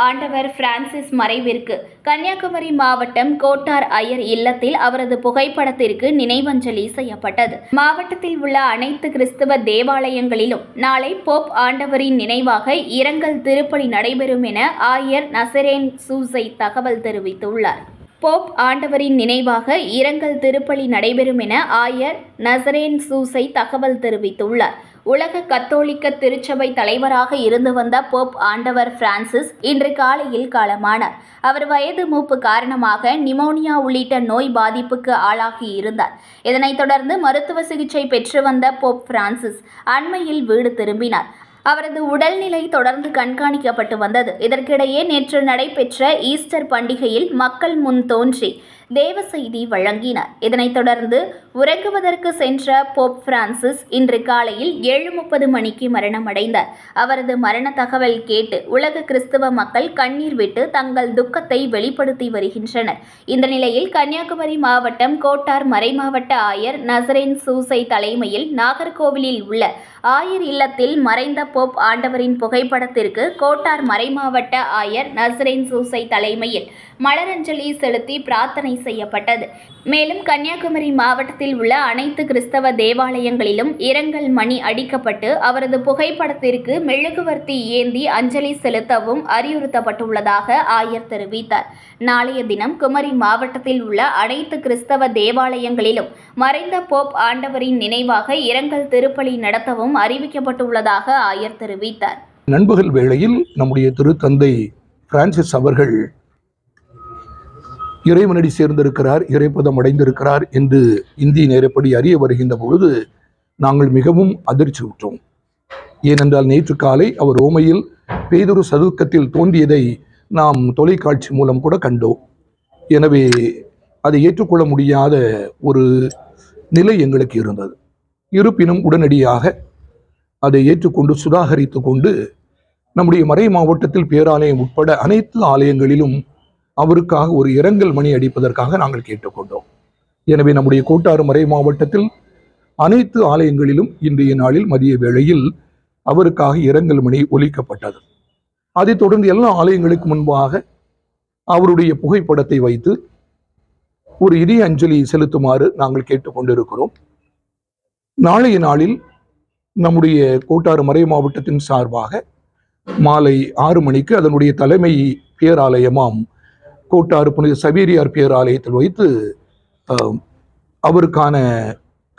ஆண்டவர் பிரான்சிஸ் மறைவிற்கு கன்னியாகுமரி மாவட்டம் கோட்டார் ஐயர் இல்லத்தில் அவரது புகைப்படத்திற்கு நினைவஞ்சலி செய்யப்பட்டது. மாவட்டத்தில் உள்ள அனைத்து கிறிஸ்தவ தேவாலயங்களிலும் நாளை போப் ஆண்டவரின் நினைவாக இரங்கல் திருப்பலி நடைபெறும் என ஆயர் நசரேன் சூசை தகவல் தெரிவித்துள்ளார். போப் ஆண்டவரின் நினைவாக இரங்கல் திருப்பலி நடைபெறும் என ஆயர் நசரேன் சூசை தகவல் தெரிவித்துள்ளார். உலக கத்தோலிக்க திருச்சபை தலைவராக இருந்து வந்த போப் ஆண்டவர் பிரான்சிஸ் இன்று காலையில் காலமானார். அவர் வயது மூப்பு காரணமாக நிமோனியா உள்ளிட்ட நோய் பாதிப்புக்கு ஆளாகி இருந்தார். இதனைத் தொடர்ந்து மருத்துவ சிகிச்சை பெற்று வந்த போப் பிரான்சிஸ் அண்மையில் வீடு திரும்பினார். அவரது உடல்நிலை தொடர்ந்து கண்காணிக்கப்பட்டு வந்தது. இதற்கிடையே நேற்று நடைபெற்ற ஈஸ்டர் பண்டிகையில் மக்கள் முன் தோன்றி தேவ செய்தி வழங்கினார். இதனைத் தொடர்ந்து உறங்குவதற்கு சென்ற போப் பிரான்சிஸ் இன்று காலையில் 7:30 மணிக்கு மரணமடைந்தார். அவரது மரண தகவல் கேட்டு உலக கிறிஸ்தவ மக்கள் கண்ணீர் விட்டு தங்கள் துக்கத்தை வெளிப்படுத்தி வருகின்றனர். இந்த நிலையில் கன்னியாகுமரி மாவட்டம் கோட்டார் மறைமாவட்ட ஆயர் நசரேன் சூசை தலைமையில் நாகர்கோவிலில் உள்ள ஆயர் இல்லத்தில் மறைந்த போப் ஆண்டவரின் புகைப்படத்திற்கு கோட்டார் மறைமாவட்ட ஆயர் நசரேன் சூசை தலைமையில் மலரஞ்சலி செலுத்தி பிரார்த்தனை செய்யப்பட்டது. மேலும் கன்னியாகுமரி மாவட்டத்தில் உள்ள அனைத்து கிறிஸ்தவ தேவாலயங்களிலும் இரங்கல் மணி அடிக்கப்பட்டு அவரது புகைப்படத்திற்கு மெழுகுவர்த்தி ஏந்தி அஞ்சலி செலுத்தவும் அறிவுறுத்தப்பட்டுள்ளதாக ஆயர் தெரிவித்தார். நாளைய தினம் குமரி மாவட்டத்தில் உள்ள அனைத்து கிறிஸ்தவ தேவாலயங்களிலும் மறைந்த போப் ஆண்டவரின் நினைவாக இரங்கல் திருப்பலி நடத்தவும் அறிவிக்கப்பட்டுள்ளதாக ஆயர் தெரிவித்தார். நண்பகல் வேளையில் நம்முடைய திருத்தந்தை பிரான்சிஸ் அவர்கள் இறைவனடி சேர்ந்திருக்கிறார், இறைப்பதம் அடைந்திருக்கிறார் என்று இந்திய நேரப்படி அறிய வருகின்ற பொழுது நாங்கள் மிகவும் அதிர்ச்சியுற்றோம். ஏனென்றால் நேற்று காலை அவர் ரோமையில் பேதுரு சதுக்கத்தில் தோன்றியதை நாம் தொலைக்காட்சி மூலம் கூட கண்டோம். எனவே அதை ஏற்றுக்கொள்ள முடியாத ஒரு நிலை எங்களுக்கு இருந்தது. இருப்பினும் உடனடியாக அதை ஏற்றுக்கொண்டு சுதாகரித்து கொண்டு நம்முடைய மறை மாவட்டத்தில் பேராலயம் உட்பட அனைத்து ஆலயங்களிலும் அவருக்காக ஒரு இரங்கல் மணி அடிப்பதற்காக நாங்கள் கேட்டுக்கொண்டோம். எனவே நம்முடைய கோட்டாறு மறை மாவட்டத்தில் அனைத்து ஆலயங்களிலும் இன்றைய நாளில் மதிய வேளையில் அவருக்காக இரங்கல் மணி ஒலிக்கப்பட்டது. அதைத் தொடர்ந்து எல்லா ஆலயங்களுக்கு முன்பாக அவருடைய புகைப்படத்தை வைத்து ஒரு இதய அஞ்சலி செலுத்துமாறு நாங்கள் கேட்டுக்கொண்டிருக்கிறோம். நாளைய நாளில் நம்முடைய கோட்டாறு மறை மாவட்டத்தின் சார்பாக மாலை 6 மணிக்கு அதனுடைய தலைமை பேராலயமாம் கோட்டாறு புனித சவேரியார் பேராலயத்தில் வைத்து அவருக்கான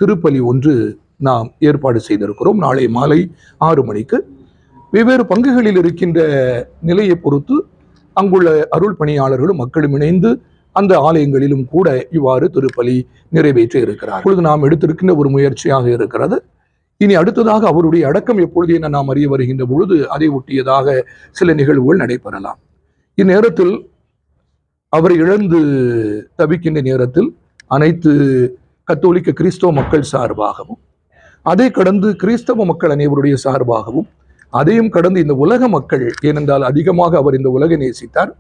திருப்பலி ஒன்று நாம் ஏற்பாடு செய்திருக்கிறோம். நாளை மாலை 6 மணிக்கு வெவ்வேறு பங்குகளில் இருக்கின்ற நிலையை பொறுத்து அங்குள்ள அருள் பணியாளர்களும் மக்களும் இணைந்து அந்த ஆலயங்களிலும் கூட இவ்வாறு திருப்பலி நிறைவேற்ற இருக்கிறார். இப்பொழுது நாம் எடுத்திருக்கின்ற ஒரு முயற்சியாக இருக்கிறது. இனி அடுத்ததாக அவருடைய அடக்கம் எப்பொழுது என நாம் அறிய வருகின்ற பொழுது அதை ஒட்டியதாக சில நிகழ்வுகள் நடைபெறலாம். இந்நேரத்தில் அவரை இழந்து தவிக்கின்ற நேரத்தில் அனைத்து கத்தோலிக்க கிறிஸ்தவ மக்கள் சார்பாகவும், அதை கடந்து கிறிஸ்தவ மக்கள் அனைவருடைய சார்பாகவும், அதையும் கடந்து இந்த உலக மக்கள், ஏனென்றால் அதிகமாக அவர் இந்த உலகை நேசித்தார்,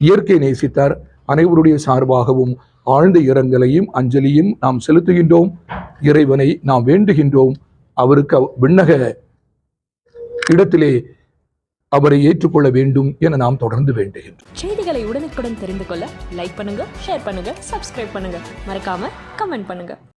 இயற்கை நேசித்தார், அனைவருடைய சார்பாகவும் ஆழ்ந்த இரங்கலையும் அஞ்சலியும் நாம் செலுத்துகின்றோம். இறைவனை நாம் வேண்டுகின்றோம், அவருக்கு விண்ணக இடத்திலே அவரை ஏற்றுக்கொள்ள வேண்டும் என நாம் தொடர்ந்து வேண்டுகின்றோம். செய்திகளை உடனுக்குடன் தெரிந்து கொள்ள லைக் பண்ணுங்க, ஷேர் பண்ணுங்க, சப்ஸ்கிரைப் பண்ணுங்க, மறக்காம கமெண்ட் பண்ணுங்க.